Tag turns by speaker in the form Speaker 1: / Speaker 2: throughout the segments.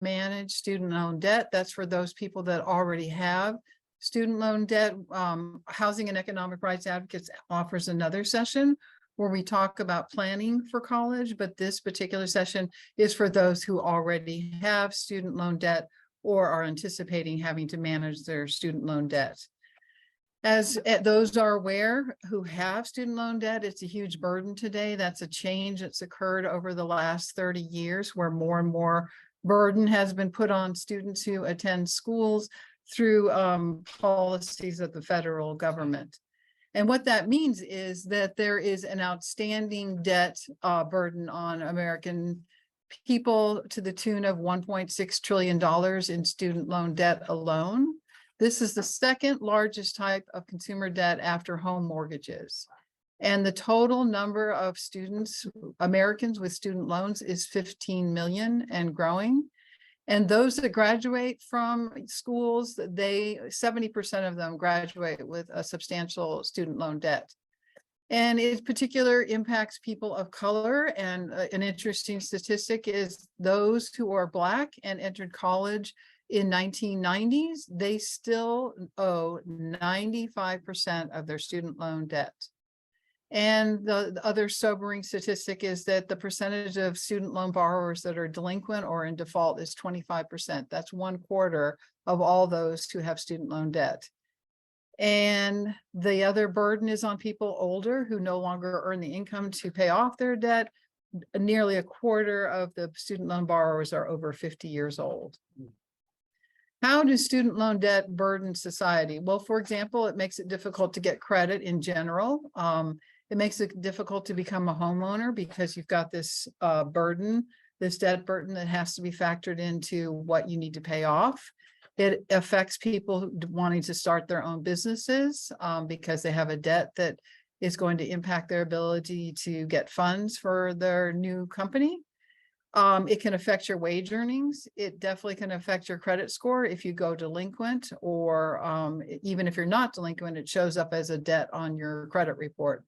Speaker 1: manage student loan debt. That's for those people that already have student loan debt. Housing and Economic Rights Advocates offers another session where we talk about planning for college, but this particular session is for those who already have student loan debt or are anticipating having to manage their student loan debt. As those are aware who have student loan debt, it's a huge burden today. That's a change that's occurred over the last 30 years where more and more burden has been put on students who attend schools through policies of the federal government. And what that means is that there is an outstanding debt burden on American people to the tune of $1.6 trillion in student loan debt alone. This is the second largest type of consumer debt after home mortgages. And the total number of students, Americans with student loans, is 15 million and growing. And those that graduate from schools, 70% of them graduate with a substantial student loan debt. And it particular impacts people of color. And an interesting statistic is those who are Black and entered college in 1990s, they still owe 95% of their student loan debt. And the other sobering statistic is that the percentage of student loan borrowers that are delinquent or in default is 25%. That's 1/4 of all those who have student loan debt. And the other burden is on people older who no longer earn the income to pay off their debt. Nearly 1/4 of the student loan borrowers are over 50 years old. How does student loan debt burden society? Well, for example, it makes it difficult to get credit in general. It makes it difficult to become a homeowner because you've got this burden, this debt burden that has to be factored into what you need to pay off. It affects people wanting to start their own businesses because they have a debt that is going to impact their ability to get funds for their new company. It can affect your wage earnings. It definitely can affect your credit score if you go delinquent, or even if you're not delinquent, it shows up as a debt on your credit report.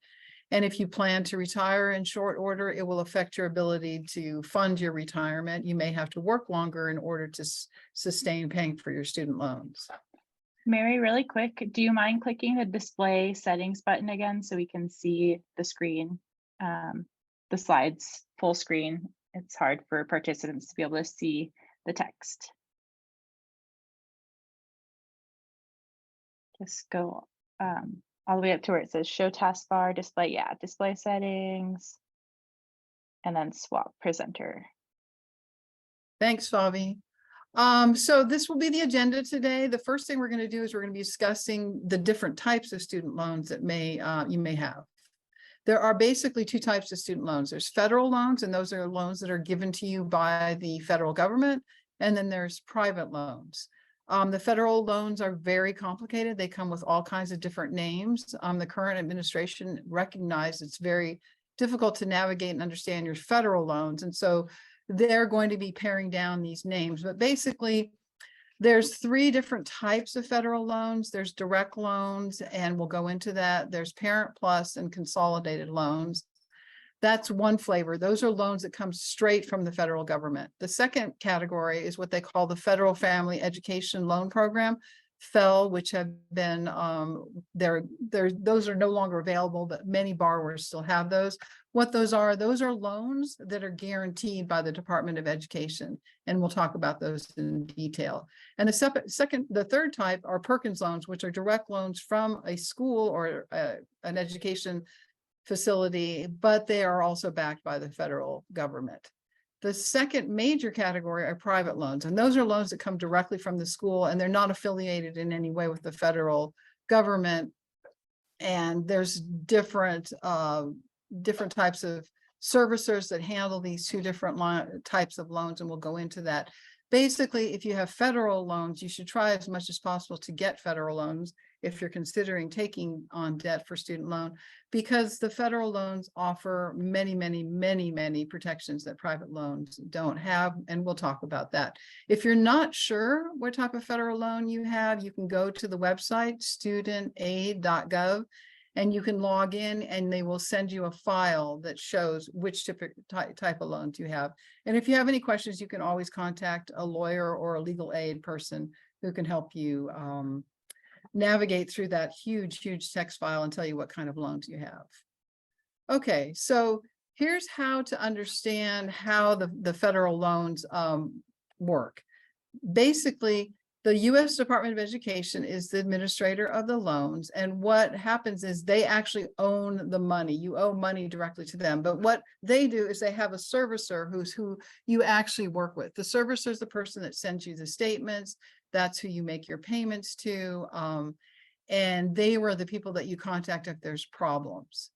Speaker 1: And if you plan to retire in short order, it will affect your ability to fund your retirement. You may have to work longer in order to sustain paying for your student loans.
Speaker 2: Mary, really quick, do you mind clicking the display settings button again so we can see the screen, the slides full screen? It's hard for participants to be able to see the text. Just go all the way up to where it says show taskbar, display, display settings, and then swap presenter.
Speaker 1: Thanks, Fabi. So this will be the agenda today. The first thing we're going to do is we're going to be discussing the different types of student loans that you may have. There are basically two types of student loans. There's federal loans, and those are loans that are given to you by the federal government. And then there's private loans. The federal loans are very complicated. They come with all kinds of different names. The current administration recognized it's very difficult to navigate and understand your federal loans. And so they're going to be paring down these names. But basically, there's 3 different types of federal loans. There's direct loans, and we'll go into that. There's Parent Plus and consolidated loans. That's one flavor. Those are loans that come straight from the federal government. The second category is what they call the Federal Family Education Loan Program, FFEL, which have been, those are no longer available, but many borrowers still have those. What those are loans that are guaranteed by the Department of Education. And we'll talk about those in detail. And the third type are Perkins loans, which are direct loans from a school or an education facility, but they are also backed by the federal government. The second major category are private loans, and those are loans that come directly from the school, and they're not affiliated in any way with the federal government. And there's different types of servicers that handle these two different types of loans, and we'll go into that. Basically, if you have federal loans, you should try as much as possible to get federal loans if you're considering taking on debt for student loan, because the federal loans offer many protections that private loans don't have, and we'll talk about that. If you're not sure what type of federal loan you have, you can go to the website studentaid.gov, And you can log in and they will send you a file that shows which type of loans you have. And if you have any questions, you can always contact a lawyer or a legal aid person who can help you navigate through that huge text file and tell you what kind of loans you have. Okay, so here's how to understand how the federal loans work. Basically, the U.S. Department of Education is the administrator of the loans. And what happens is they actually own the money. You owe money directly to them. But what they do is they have a servicer who you actually work with. The servicer is the person that sends you the statements. That's who you make your payments to. And they were the people that you contact if there's problems.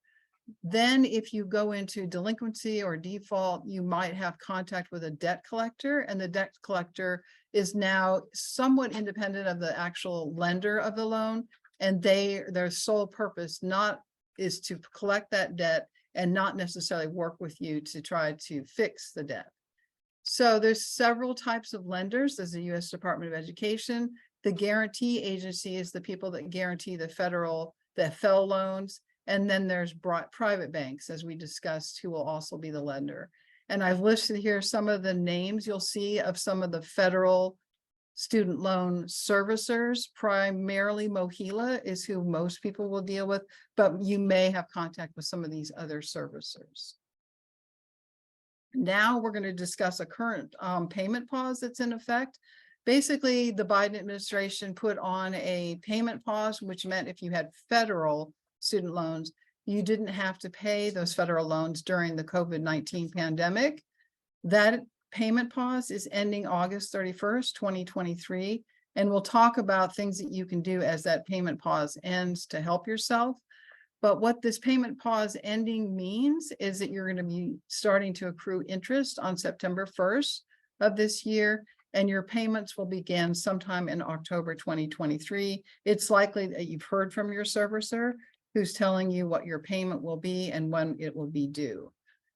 Speaker 1: Then if you go into delinquency or default, you might have contact with a debt collector, and the debt collector is now somewhat independent of the actual lender of the loan. And their sole purpose is to collect that debt and not necessarily work with you to try to fix the debt. So there's several types of lenders. There's the U.S. Department of Education. The guarantee agency is the people that guarantee the FEL loans. And then there's private banks, as we discussed, who will also be the lender. And I've listed here some of the names you'll see of some of the federal student loan servicers. Primarily MOHELA is who most people will deal with, but you may have contact with some of these other servicers. Now we're going to discuss a current payment pause that's in effect. Basically, the Biden administration put on a payment pause, which meant if you had federal student loans, you didn't have to pay those federal loans during the COVID-19 pandemic. That payment pause is ending August 31st, 2023. And we'll talk about things that you can do as that payment pause ends to help yourself. But what this payment pause ending means is that you're going to be starting to accrue interest on September 1st of this year, and your payments will begin sometime in October 2023. It's likely that you've heard from your servicer who's telling you what your payment will be and when it will be due.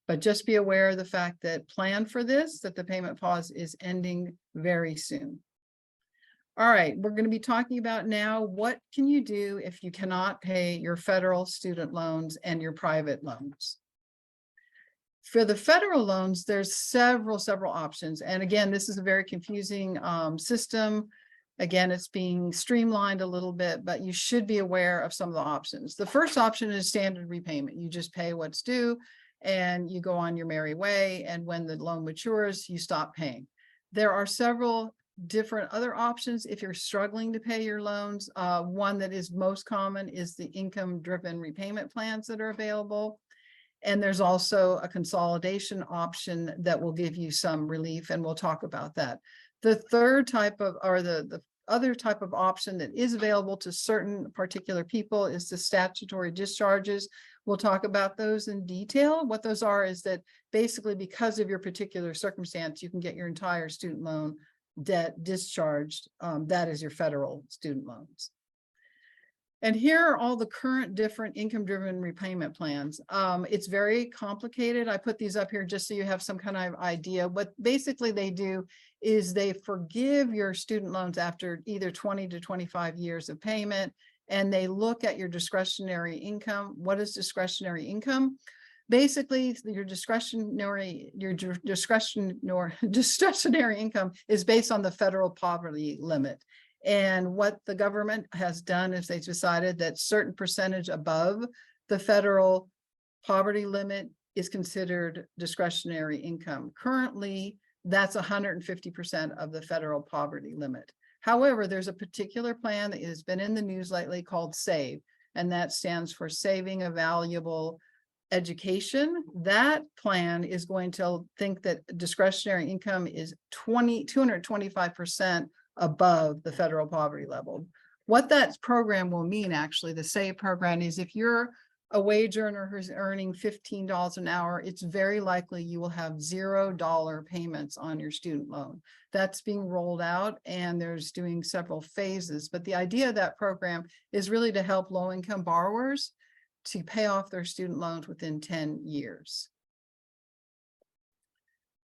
Speaker 1: But just be aware of the fact that plan for this, that the payment pause is ending very soon. All right, we're going to be talking about now, what can you do if you cannot pay your federal student loans and your private loans? For the federal loans, there's several options. And again, this is a very confusing system. Again, it's being streamlined a little bit, but you should be aware of some of the options. The first option is standard repayment. You just pay what's due and you go on your merry way. And when the loan matures, you stop paying. There are several different other options if you're struggling to pay your loans. One that is most common is the income-driven repayment plans that are available. And there's also a consolidation option that will give you some relief, and we'll talk about that. The third type of, or the other type of option that is available to certain particular people is the statutory discharges. We'll talk about those in detail. What those are is that basically because of your particular circumstance, you can get your entire student loan debt discharged. That is your federal student loans. And here are all the current different income-driven repayment plans. It's very complicated. I put these up here just so you have some kind of idea. What basically they do is they forgive your student loans after either 20 to 25 years of payment, and they look at your discretionary income. What is discretionary income? Basically, your discretionary income is based on the federal poverty limit. And what the government has done is they decided that certain percentage above the federal poverty limit is considered discretionary income. Currently, that's 150% of the federal poverty limit. However, there's a particular plan that has been in the news lately called SAVE, and that stands for Saving a Valuable Education. That plan is going to think that discretionary income is 225% above the federal poverty level. What that program will mean, actually, the SAVE program, is if you're a wage earner who's earning $15 an hour, it's very likely you will have $0 payments on your student loan. That's being rolled out, and there's doing several phases. But the idea of that program is really to help low-income borrowers to pay off their student loans within 10 years.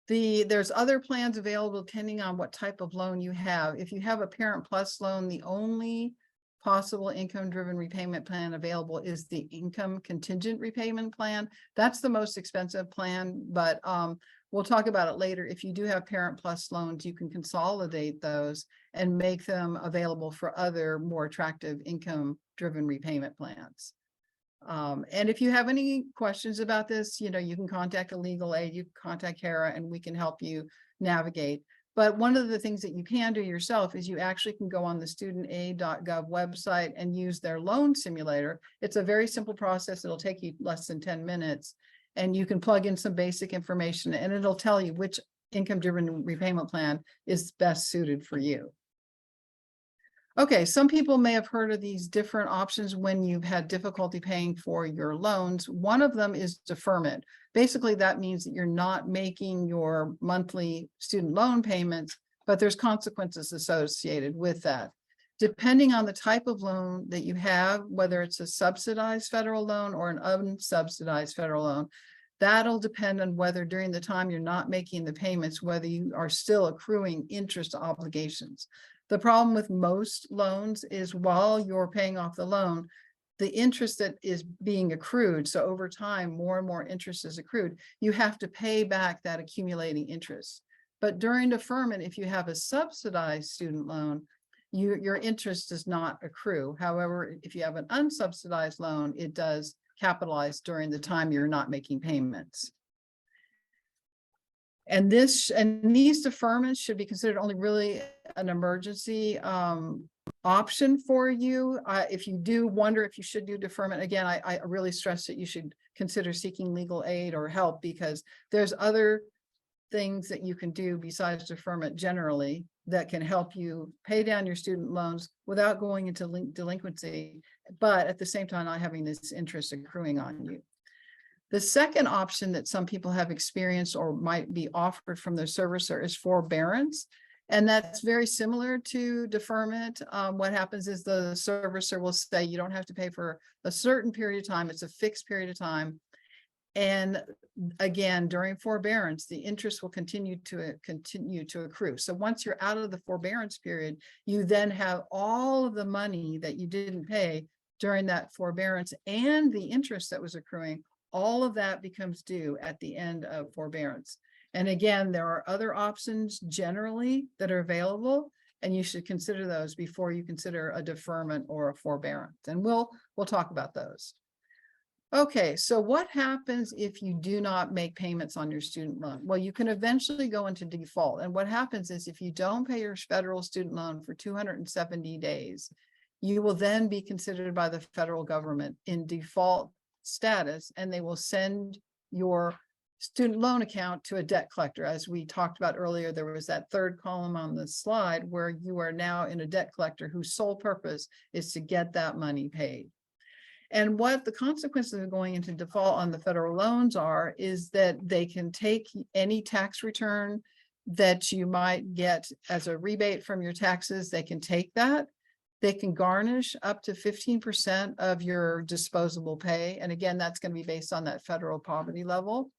Speaker 1: There's other plans available depending on what type of loan you have. If you have a Parent Plus loan, the only possible income-driven repayment plan available is the income contingent repayment plan. That's the most expensive plan, but we'll talk about it later. If you do have Parent Plus loans, you can consolidate those and make them available for other more attractive income-driven repayment plans. And if you have any questions about this, you can contact a legal aid, you can contact HERA, and we can help you navigate. But one of the things that you can do yourself is you actually can go on the studentaid.gov website and use their loan simulator. It's a very simple process. It'll take you less than 10 minutes, and you can plug in some basic information and it'll tell you which income-driven repayment plan is best suited for you. Okay, some people may have heard of these different options when you've had difficulty paying for your loans. One of them is deferment. Basically, that means that you're not making your monthly student loan payments, but there's consequences associated with that. Depending on the type of loan that you have, whether it's a subsidized federal loan or an unsubsidized federal loan, that'll depend on whether during the time you're not making the payments, whether you are still accruing interest obligations. The problem with most loans is while you're paying off the loan, the interest that is being accrued, so over time, more and more interest is accrued, you have to pay back that accumulating interest. But during deferment, if you have a subsidized student loan, your interest does not accrue. However, if you have an unsubsidized loan, it does capitalize during the time you're not making payments. And these deferments should be considered only really an emergency option for you. If you do wonder if you should do deferment, again, I really stress that you should consider seeking legal aid or help, because there's other things that you can do besides deferment generally that can help you pay down your student loans without going into delinquency, but at the same time not having this interest accruing on you. The second option that some people have experienced or might be offered from their servicer is forbearance. And that's very similar to deferment. What happens is the servicer will say you don't have to pay for a certain period of time. It's a fixed period of time. And again, during forbearance, the interest will continue to accrue. So once you're out of the forbearance period, you then have all of the money that you didn't pay during that forbearance and the interest that was accruing. All of that becomes due at the end of forbearance. And again, there are other options generally that are available, and you should consider those before you consider a deferment or a forbearance. And we'll talk about those. Okay, so what happens if you do not make payments on your student loan? Well, you can eventually go into default. And what happens is if you don't pay your federal student loan for 270 days, you will then be considered by the federal government in default status, and they will send your student loan account to a debt collector. As we talked about earlier, there was that third column on the slide where you are now in a debt collector whose sole purpose is to get that money paid. And what the consequences of going into default on the federal loans are is that they can take any tax return that you might get as a rebate from your taxes. They can take that. They can garnish up to 15% of your disposable pay. And again, that's going to be based on that federal poverty level.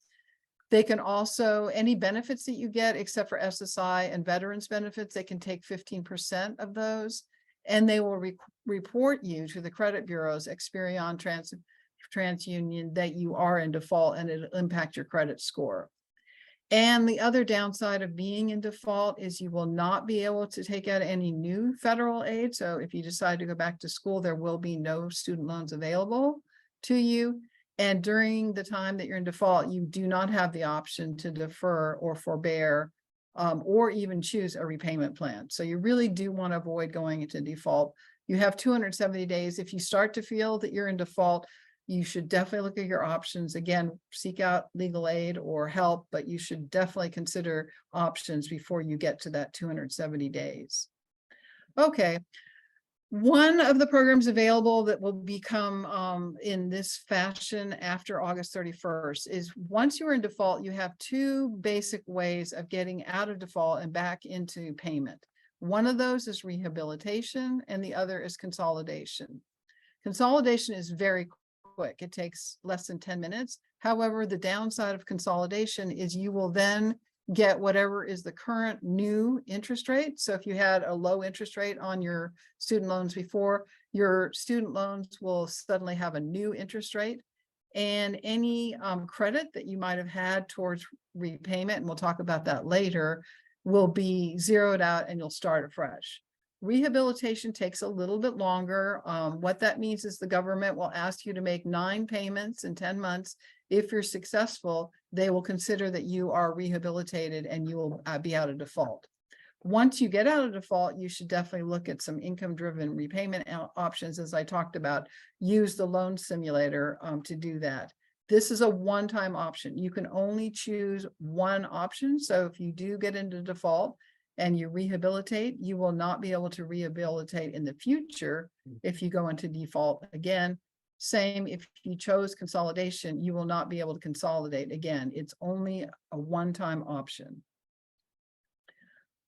Speaker 1: They can also, any benefits that you get, except for SSI and veterans benefits, they can take 15% of those. And they will report you to the credit bureaus, Experian, TransUnion, that you are in default, and it'll impact your credit score. And the other downside of being in default is you will not be able to take out any new federal aid. So if you decide to go back to school, there will be no student loans available to you. And during the time that you're in default, you do not have the option to defer or forbear or even choose a repayment plan. So you really do want to avoid going into default. You have 270 days. If you start to feel that you're in default, you should definitely look at your options. Again, seek out legal aid or help, but you should definitely consider options before you get to that 270 days. Okay. One of the programs available that will become in this fashion after August 31st is once you're in default, you have two basic ways of getting out of default and back into payment. One of those is rehabilitation and the other is consolidation. Consolidation is very quick. It takes less than 10 minutes. However, the downside of consolidation is you will then get whatever is the current new interest rate. So if you had a low interest rate on your student loans before, your student loans will suddenly have a new interest rate. And any credit that you might have had towards repayment, and we'll talk about that later, will be zeroed out and you'll start afresh. Rehabilitation takes a little bit longer. What that means is the government will ask you to make 9 payments in 10 months. If you're successful, they will consider that you are rehabilitated and you will be out of default. Once you get out of default, you should definitely look at some income-driven repayment options. As I talked about, use the loan simulator to do that. This is a one-time option. You can only choose one option. So if you do get into default and you rehabilitate, you will not be able to rehabilitate in the future if you go into default again. Same if you chose consolidation, you will not be able to consolidate again. It's only a one-time option.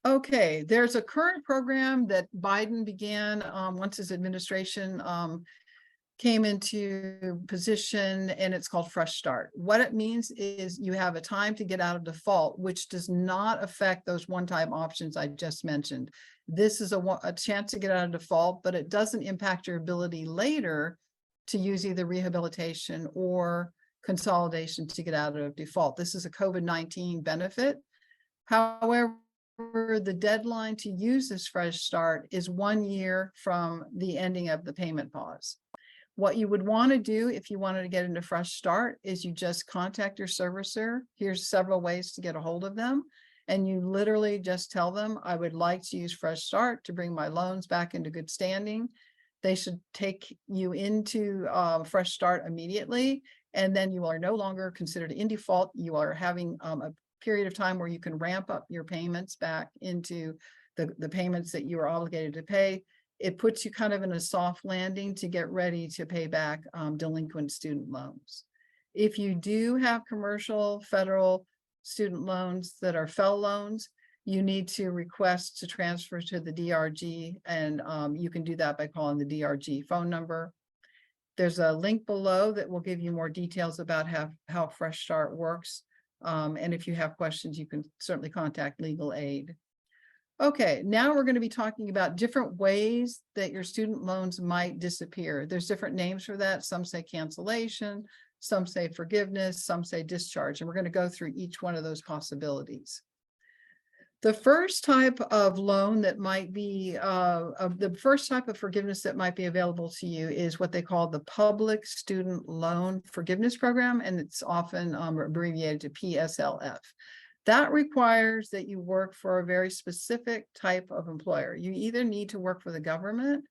Speaker 1: Okay, there's a current program that Biden began once his administration came into position, and it's called Fresh Start. What it means is you have a time to get out of default, which does not affect those one-time options I just mentioned. This is a chance to get out of default, but it doesn't impact your ability later to use either rehabilitation or consolidation to get out of default. This is a COVID-19 benefit. However, the deadline to use this Fresh Start is 1 year from the ending of the payment pause. What you would want to do if you wanted to get into Fresh Start is you just contact your servicer. Here's several ways to get a hold of them. And you literally just tell them, I would like to use Fresh Start to bring my loans back into good standing. They should take you into Fresh Start immediately. And then you are no longer considered in default. You are having a period of time where you can ramp up your payments back into the payments that you are obligated to pay. It puts you kind of in a soft landing to get ready to pay back delinquent student loans. If you do have commercial federal student loans that are FFEL loans, you need to request to transfer to the DRG, and you can do that by calling the DRG phone number. There's a link below that will give you more details about how Fresh Start works. And if you have questions, you can certainly contact legal aid. Okay, now we're going to be talking about different ways that your student loans might disappear. There's different names for that. Some say cancellation, some say forgiveness, some say discharge, and we're going to go through each one of those possibilities. The first type of loan that might be, the first type of forgiveness that might be available to you is what they call the Public Student Loan Forgiveness Program, and it's often abbreviated to PSLF. That requires that you work for a very specific type of employer. You either need to work for the government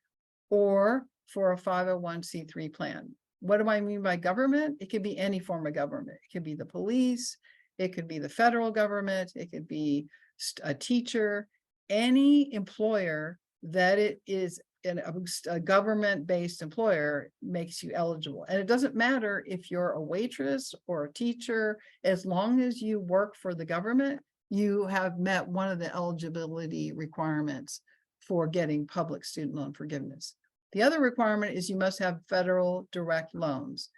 Speaker 1: or for a 501c3 plan. What do I mean by government? It could be any form of government. It could be the police, it could be the federal government, it could be a teacher, any employer that it is a government-based employer makes you eligible. And it doesn't matter if you're a waitress or a teacher, as long as you work for the government, you have met one of the eligibility requirements for getting public student loan forgiveness. The other requirement is you must have federal direct loans.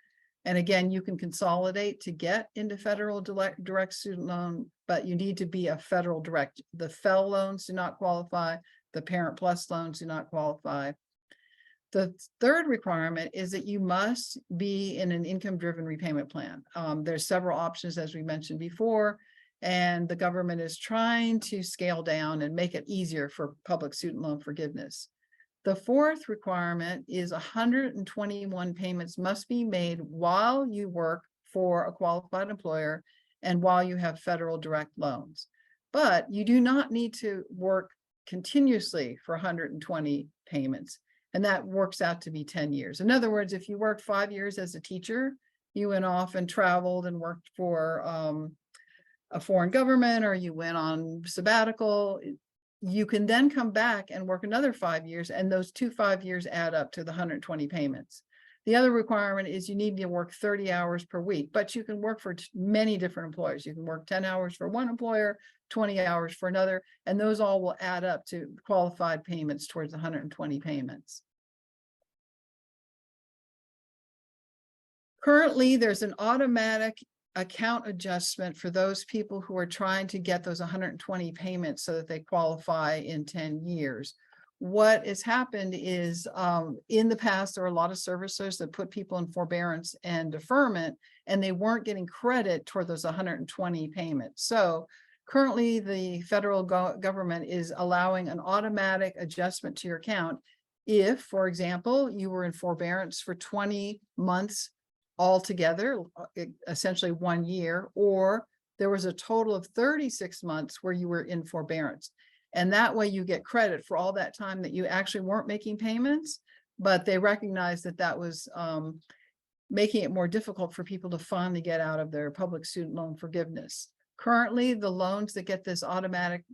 Speaker 1: And again, you can consolidate to get into federal direct student loan, but you need to be a federal direct. The FFEL loans do not qualify. The Parent Plus loans do not qualify. The third requirement is that you must be in an income-driven repayment plan. There's several options, as we mentioned before, and the government is trying to scale down and make it easier for public student loan forgiveness. The fourth requirement is 121 payments must be made while you work for a qualified employer and while you have federal direct loans. But you do not need to work continuously for 120 payments, and that works out to be 10 years. In other words, if you worked 5 years as a teacher, you went off and traveled and worked for a foreign government, or you went on sabbatical, you can then come back and work another 5 years, and those 2 5 years add up to the 120 payments. The other requirement is you need to work 30 hours per week, but you can work for many different employers. You can work 10 hours for one employer, 20 hours for another, and those all will add up to qualified payments towards 120 payments. Currently, there's an automatic account adjustment for those people who are trying to get those 120 payments so that they qualify in 10 years. What has happened is in the past, there were a lot of servicers that put people in forbearance and deferment, and they weren't getting credit toward those 120 payments. So currently, the federal government is allowing an automatic adjustment to your account if, for example, you were in forbearance for 20 months altogether, essentially 1 year, or there was a total of 36 months where you were in forbearance. And that way you get credit for all that time that you actually weren't making payments, but they recognize that that was making it more difficult for people to finally get out of their public student loan forgiveness. Currently, the loans that get this automatic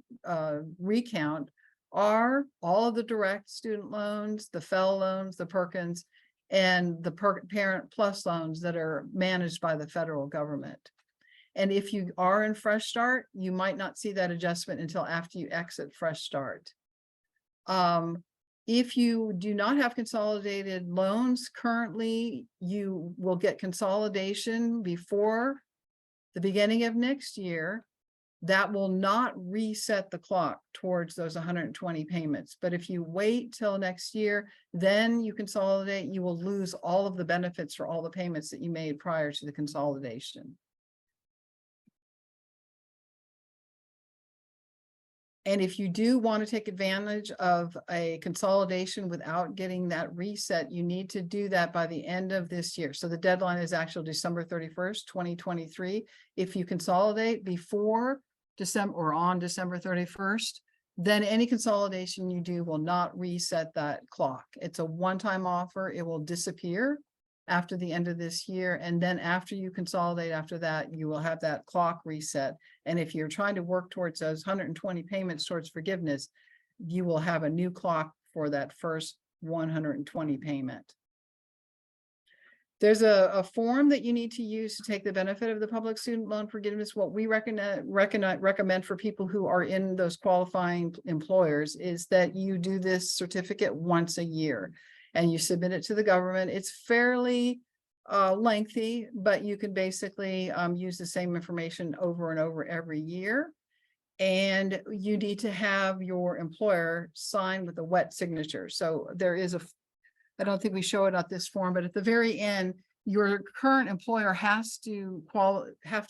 Speaker 1: recount are all of the direct student loans, the FFEL loans, the Perkins, and the Parent Plus loans that are managed by the federal government. And if you are in Fresh Start, you might not see that adjustment until after you exit Fresh Start. If you do not have consolidated loans currently, you will get consolidation before the beginning of next year. That will not reset the clock towards those 120 payments. But if you wait till next year, then you consolidate, you will lose all of the benefits for all the payments that you made prior to the consolidation. And if you do want to take advantage of a consolidation without getting that reset, you need to do that by the end of this year. So the deadline is actually December 31st, 2023. If you consolidate before December or on December 31st, then any consolidation you do will not reset that clock. It's a one-time offer. It will disappear after the end of this year. And then after you consolidate after that, you will have that clock reset. And if you're trying to work towards those 120 payments towards forgiveness, you will have a new clock for that first 120 payment. There's a form that you need to use to take the benefit of the public student loan forgiveness. What we recommend for people who are in those qualifying employers is that you do this certificate once a year and you submit it to the government. It's fairly lengthy, but you can basically use the same information over and over every year. And you need to have your employer sign with a wet signature. So there is I don't think we show it at this form, but at the very end, your current employer has to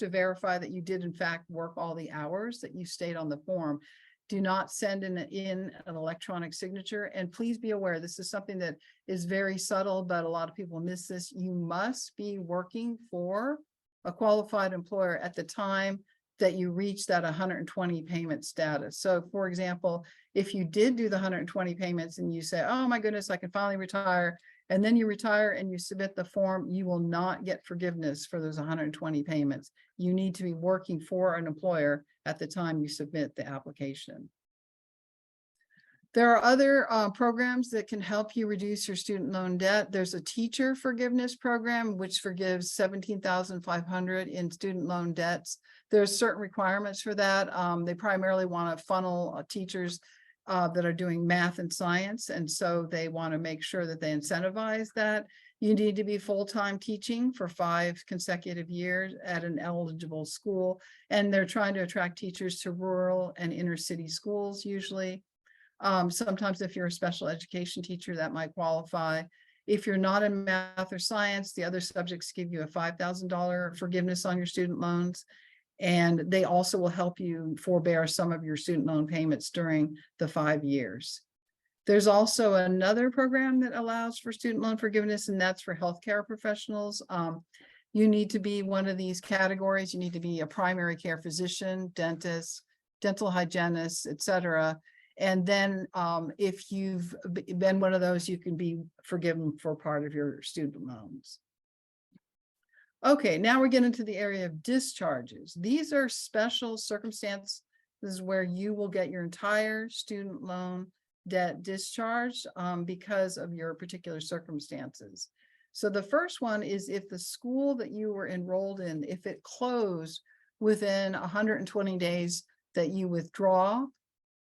Speaker 1: verify that you did in fact work all the hours that you state on the form. Do not send in an electronic signature. And please be aware, this is something that is very subtle, but a lot of people miss this. You must be working for a qualified employer at the time that you reach that 120 payment status. So for example, if you did do the 120 payments and you say, oh my goodness, I can finally retire, and then you retire and you submit the form, you will not get forgiveness for those 120 payments. You need to be working for an employer at the time you submit the application. There are other programs that can help you reduce your student loan debt. There's a teacher forgiveness program, which forgives $17,500 in student loan debts. There's certain requirements for that. They primarily want to funnel teachers that are doing math and science. And so they want to make sure that they incentivize that. You need to be full-time teaching for 5 consecutive years at an eligible school. And they're trying to attract teachers to rural and inner city schools usually. Sometimes if you're a special education teacher, that might qualify. If you're not in math or science, the other subjects give you a $5,000 forgiveness on your student loans. And they also will help you forbear some of your student loan payments during the 5 years. There's also another program that allows for student loan forgiveness, and that's for healthcare professionals. You need to be one of these categories. You need to be a primary care physician, dentist, dental hygienist, etc. And then if you've been one of those, you can be forgiven for part of your student loans. Okay, now we're getting to the area of discharges. These are special circumstances where you will get your entire student loan debt discharged because of your particular circumstances. So the first one is if the school that you were enrolled in, if it closed within 120 days that you withdraw,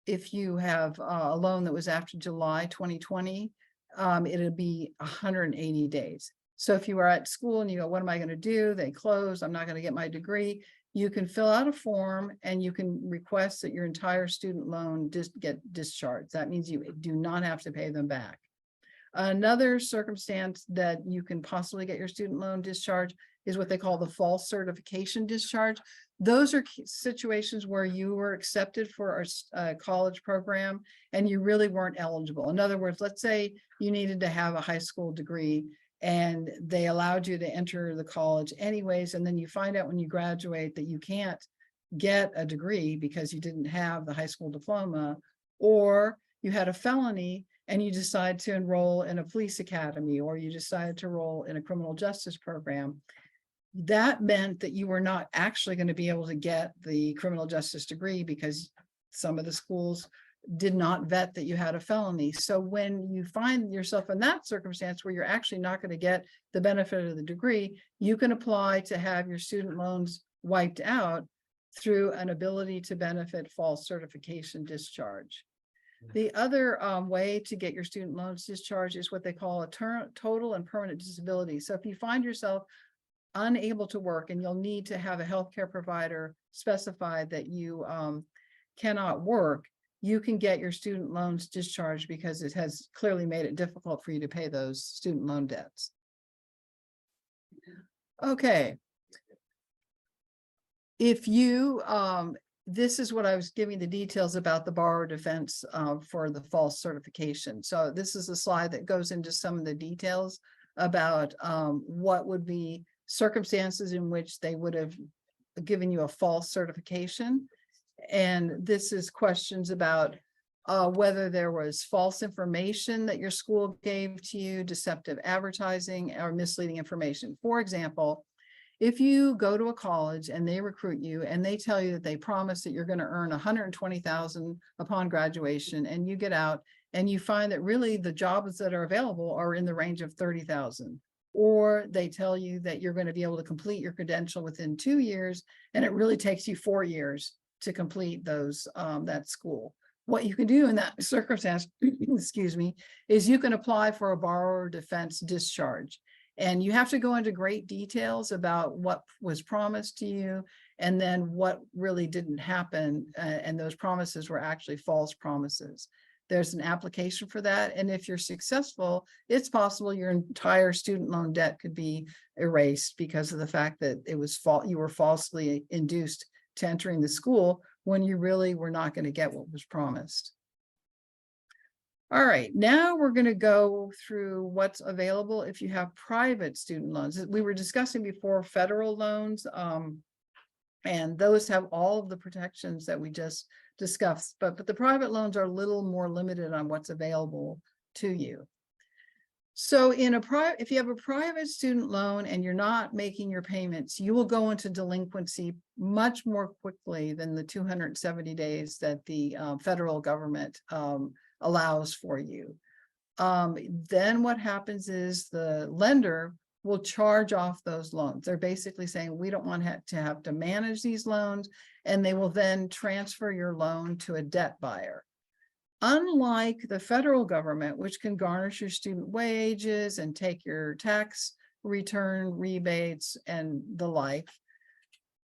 Speaker 1: if you have a loan that was after July 2020, it'll be 180 days. So if you are at school and you go, what am I going to do? They close, I'm not going to get my degree. You can fill out a form and you can request that your entire student loan get discharged. That means you do not have to pay them back. Another circumstance that you can possibly get your student loan discharged is what they call the false certification discharge. Those are situations where you were accepted for a college program and you really weren't eligible. In other words, let's say you needed to have a high school degree and they allowed you to enter the college anyways, and then you find out when you graduate that you can't get a degree because you didn't have the high school diploma, or you had a felony and you decide to enroll in a police academy, or you decided to enroll in a criminal justice program. That meant that you were not actually going to be able to get the criminal justice degree because some of the schools did not vet that you had a felony. So when you find yourself in that circumstance where you're actually not going to get the benefit of the degree, you can apply to have your student loans wiped out through an ability to benefit false certification discharge. The other way to get your student loans discharged is what they call a total and permanent disability. So if you find yourself unable to work and you'll need to have a healthcare provider specify that you cannot work, you can get your student loans discharged because it has clearly made it difficult for you to pay those student loan debts. Okay. If you, this is what I was giving the details about the borrower defense for the false certification. So this is a slide that goes into some of the details about what would be circumstances in which they would have given you a false certification. And this is questions about whether there was false information that your school gave to you, deceptive advertising, or misleading information. For example, if you go to a college and they recruit you and they tell you that they promise that you're going to earn $120,000 upon graduation, and you get out and you find that really the jobs that are available are in the range of $30,000, or they tell you that you're going to be able to complete your credential within 2 years and it really takes you 4 years to complete those that school. What you can do in that circumstance, excuse me, is you can apply for a borrower defense discharge. And you have to go into great details about what was promised to you and then what really didn't happen. And those promises were actually false promises. There's an application for that. And if you're successful, it's possible your entire student loan debt could be erased because of the fact that it was you were falsely induced to entering the school when you really were not going to get what was promised. All right, now we're going to go through what's available if you have private student loans. We were discussing before federal loans, and those have all of the protections that we just discussed, but the private loans are a little more limited on what's available to you. So if you have a private student loan and you're not making your payments, you will go into delinquency much more quickly than the 270 days that the federal government allows for you. Then what happens is the lender will charge off those loans. They're basically saying, we don't want to have to manage these loans, and they will then transfer your loan to a debt buyer. Unlike the federal government, which can garnish your student wages and take your tax return rebates and the like,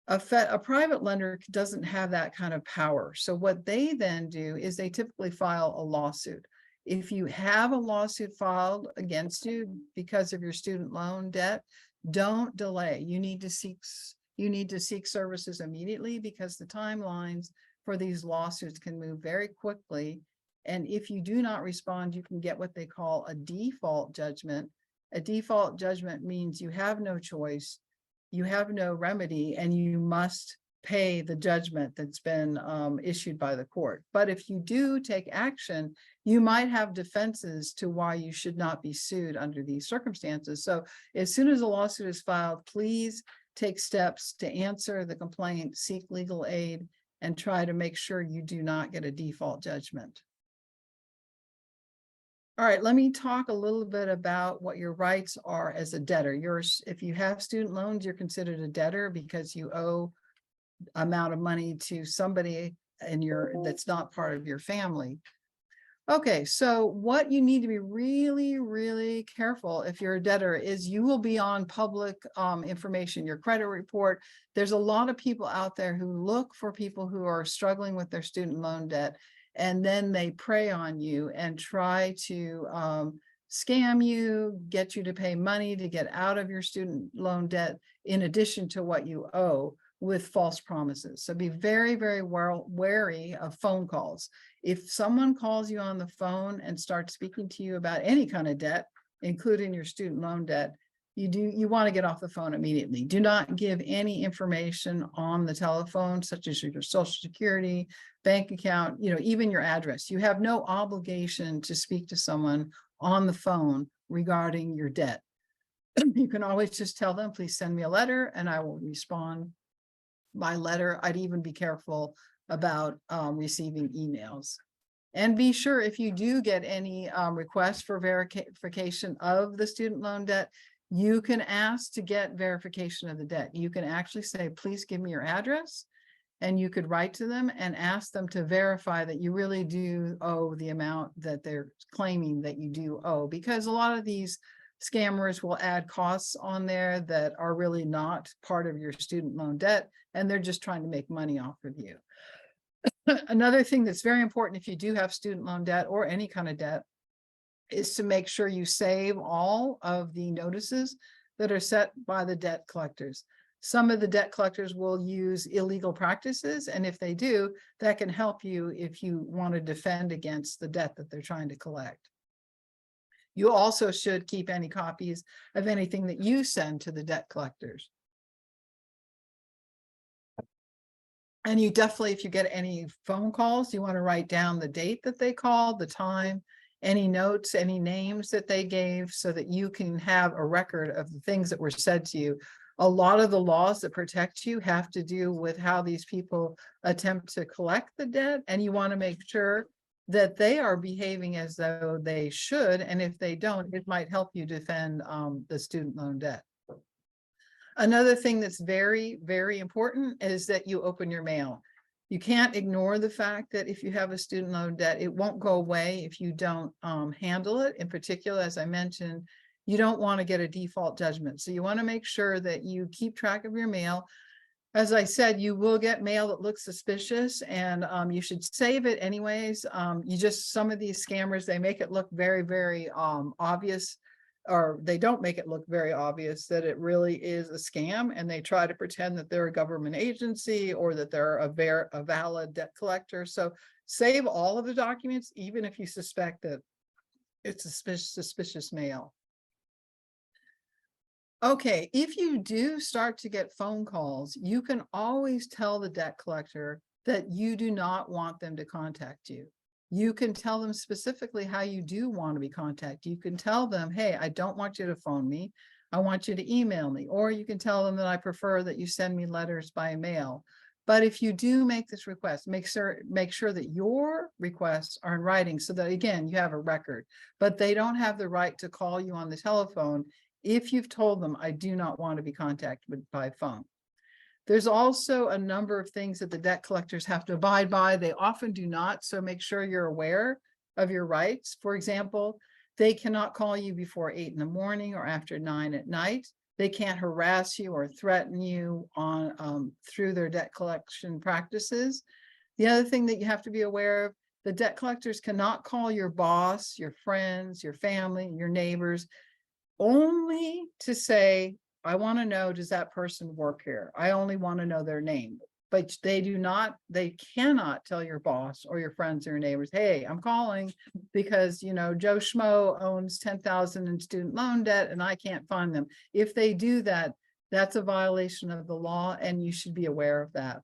Speaker 1: a private lender doesn't have that kind of power. So what they then do is they typically file a lawsuit. If you have a lawsuit filed against you because of your student loan debt, don't delay. You need to seek services immediately, because the timelines for these lawsuits can move very quickly. And if you do not respond, you can get what they call a default judgment. A default judgment means you have no choice, you have no remedy, and you must pay the judgment that's been issued by the court. But if you do take action, you might have defenses to why you should not be sued under these circumstances. So as soon as a lawsuit is filed, please take steps to answer the complaint, seek legal aid, and try to make sure you do not get a default judgment. All right, let me talk a little bit about what your rights are as a debtor. If you have student loans, you're considered a debtor because you owe amount of money to somebody that's not part of your family. Okay, so what you need to be really, really careful if you're a debtor is you will be on public information, your credit report. There's a lot of people out there who look for people who are struggling with their student loan debt, and then they prey on you and try to scam you, get you to pay money to get out of your student loan debt in addition to what you owe, with false promises. So be very, very wary of phone calls. If someone calls you on the phone and starts speaking to you about any kind of debt, including your student loan debt, you want to get off the phone immediately. Do not give any information on the telephone, such as your social security, bank account, even your address. You have no obligation to speak to someone on the phone regarding your debt. You can always just tell them, please send me a letter and I will respond by letter. I'd even be careful about receiving emails. And be sure, if you do get any requests for verification of the student loan debt, you can ask to get verification of the debt. You can actually say, please give me your address. And you could write to them and ask them to verify that you really do owe the amount that they're claiming that you do owe, because a lot of these scammers will add costs on there that are really not part of your student loan debt, and they're just trying to make money off of you. Another thing that's very important if you do have student loan debt or any kind of debt is to make sure you save all of the notices that are set by the debt collectors. Some of the debt collectors will use illegal practices, and if they do, that can help you if you want to defend against the debt that they're trying to collect. You also should keep any copies of anything that you send to the debt collectors. And you definitely, if you get any phone calls, you want to write down the date that they called, the time, any notes, any names that they gave, so that you can have a record of the things that were said to you. A lot of the laws that protect you have to do with how these people attempt to collect the debt, and you want to make sure that they are behaving as though they should, and if they don't, it might help you defend the student loan debt. Another thing that's very, very important is that you open your mail. You can't ignore the fact that if you have a student loan debt, it won't go away if you don't handle it. In particular, as I mentioned, you don't want to get a default judgment. So you want to make sure that you keep track of your mail. As I said, you will get mail that looks suspicious, and you should save it anyways. Some of these scammers, they make it look very, very obvious, or they don't make it look very obvious that it really is a scam, and they try to pretend that they're a government agency or that they're a valid debt collector. So save all of the documents, even if you suspect that it's suspicious mail. Okay, if you do start to get phone calls, you can always tell the debt collector that you do not want them to contact you. You can tell them specifically how you do want to be contacted. You can tell them, hey, I don't want you to phone me. I want you to email me. Or you can tell them that I prefer that you send me letters by mail. But if you do make this request, make sure that your requests are in writing, so that, again, you have a record. But they don't have the right to call you on the telephone if you've told them, I do not want to be contacted by phone. There's also a number of things that the debt collectors have to abide by. They often do not, so make sure you're aware of your rights. For example, they cannot call you before 8 in the morning or after 9 at night. They can't harass you or threaten you on through their debt collection practices. The other thing that you have to be aware of, the debt collectors cannot call your boss, your friends, your family, your neighbors, only to say, I want to know, does that person work here? I only want to know their name. But they cannot tell your boss or your friends or your neighbors, hey, I'm calling because, Joe Schmo owns 10,000 in student loan debt and I can't find them. If they do that, that's a violation of the law, and you should be aware of that.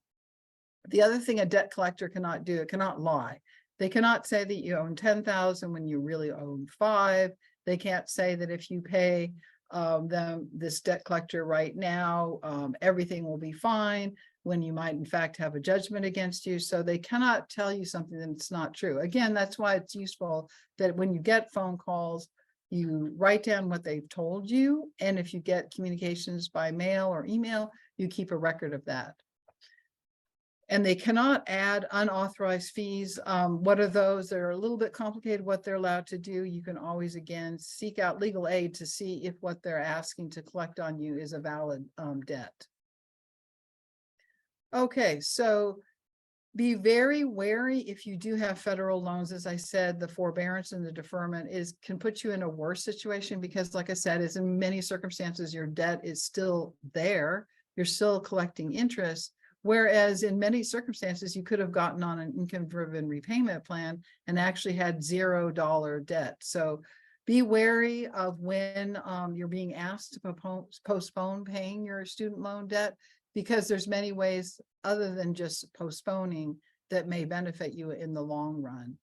Speaker 1: The other thing a debt collector cannot do, it cannot lie. They cannot say that you own 10,000 when you really own 5. They can't say that if you pay this debt collector right now, everything will be fine, when you might in fact have a judgment against you. So they cannot tell you something that's not true. Again, that's why it's useful that when you get phone calls, you write down what they've told you. And if you get communications by mail or email, you keep a record of that. And they cannot add unauthorized fees. What are those? They're a little bit complicated what they're allowed to do. You can always, again, seek out legal aid to see if what they're asking to collect on you is a valid debt. Okay, so be very wary if you do have federal loans. As I said, the forbearance and the deferment can put you in a worse situation because, like I said, is in many circumstances, your debt is still there. You're still collecting interest. Whereas in many circumstances, you could have gotten on an income-driven repayment plan and actually had $0 debt. So be wary of when you're being asked to postpone paying your student loan debt, because there's many ways other than just postponing that may benefit you in the long run.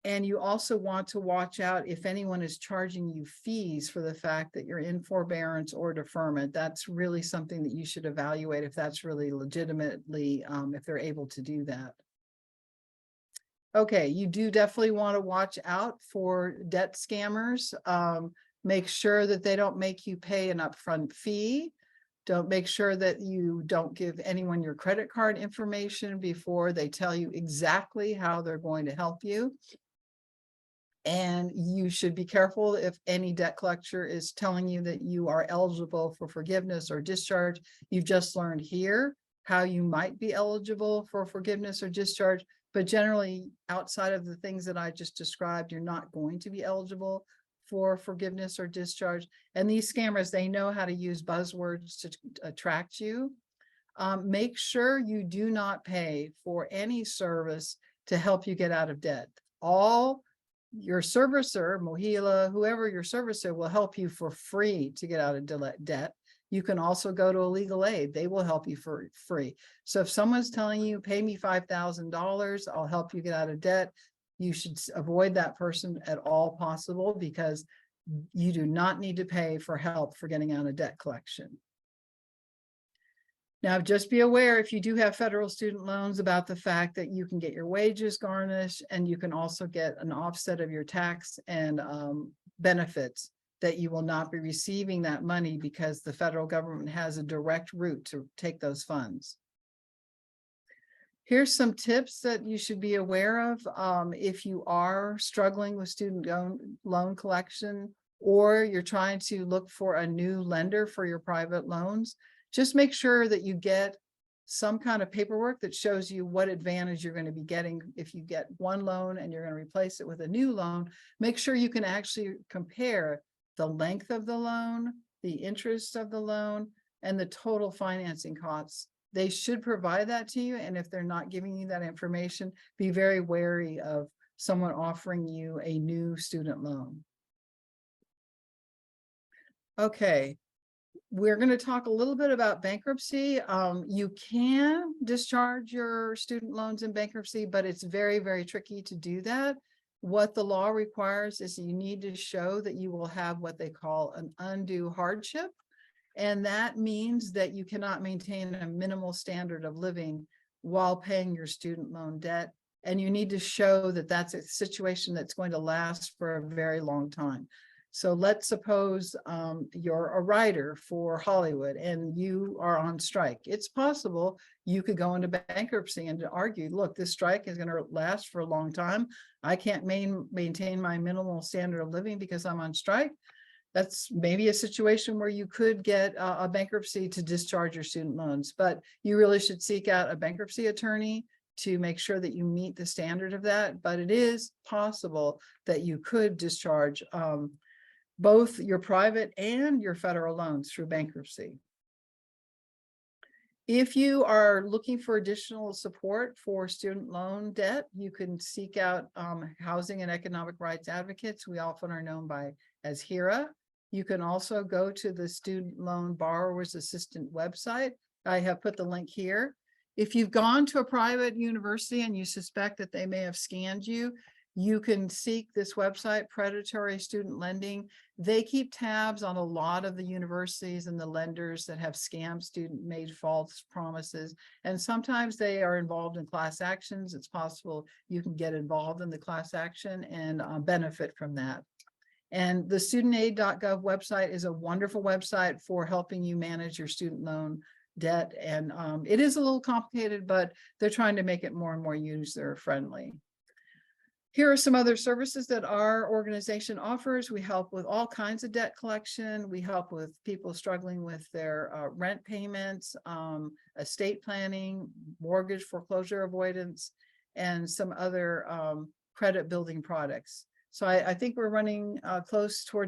Speaker 1: And you also want to watch out if anyone is charging you fees for the fact that you're in forbearance or deferment. That's really something that you should evaluate if that's really legitimately, if they're able to do that. Okay, you do definitely want to watch out for debt scammers. Make sure that they don't make you pay an upfront fee. Don't make sure that you don't give anyone your credit card information before they tell you exactly how they're going to help you. And you should be careful if any debt collector is telling you that you are eligible for forgiveness or discharge. You've just learned here how you might be eligible for forgiveness or discharge, but generally outside of the things that I just described, you're not going to be eligible for forgiveness or discharge. And these scammers, they know how to use buzzwords to attract you. Make sure you do not pay for any service to help you get out of debt. All your servicer, Mohila, whoever your servicer, will help you for free to get out of debt. You can also go to a legal aid. They will help you for free. So if someone's telling you, pay me $5,000, I'll help you get out of debt, you should avoid that person at all possible, because you do not need to pay for help for getting out of debt collection. Now, just be aware if you do have federal student loans about the fact that you can get your wages garnished, and you can also get an offset of your tax and benefits, that you will not be receiving that money because the federal government has a direct route to take those funds. Here's some tips that you should be aware of if you are struggling with student loan collection, or you're trying to look for a new lender for your private loans. Just make sure that you get some kind of paperwork that shows you what advantage you're going to be getting if you get one loan and you're going to replace it with a new loan. Make sure you can actually compare the length of the loan, the interest of the loan, and the total financing costs. They should provide that to you. And if they're not giving you that information, be very wary of someone offering you a new student loan. Okay, we're going to talk a little bit about bankruptcy. You can discharge your student loans in bankruptcy, but it's very, very tricky to do that. What the law requires is you need to show that you will have what they call an undue hardship. And that means that you cannot maintain a minimal standard of living while paying your student loan debt. And you need to show that that's a situation that's going to last for a very long time. So let's suppose you're a writer for Hollywood and you are on strike. It's possible you could go into bankruptcy and argue, look, this strike is going to last for a long time. I can't maintain my minimal standard of living because I'm on strike. That's maybe a situation where you could get a bankruptcy to discharge your student loans, but you really should seek out a bankruptcy attorney to make sure that you meet the standard of that. But it is possible that you could discharge both your private and your federal loans through bankruptcy. If you are looking for additional support for student loan debt, you can seek out housing and economic rights advocates. We often are known as HERA. You can also go to the Student Loan Borrowers Assistant website. I have put the link here. If you've gone to a private university and you suspect that they may have scammed you, you can seek this website, Predatory Student Lending. They keep tabs on a lot of the universities and the lenders that have scammed students, made false promises. And sometimes they are involved in class actions. It's possible you can get involved in the class action and benefit from that. And the studentaid.gov website is a wonderful website for helping you manage your student loan debt. And it is a little complicated, but they're trying to make it more and more user friendly. Here are some other services that our organization offers. We help with all kinds of debt collection. We help with people struggling with their rent payments, estate planning, mortgage foreclosure avoidance, and some other credit building products. So I think we're running close towards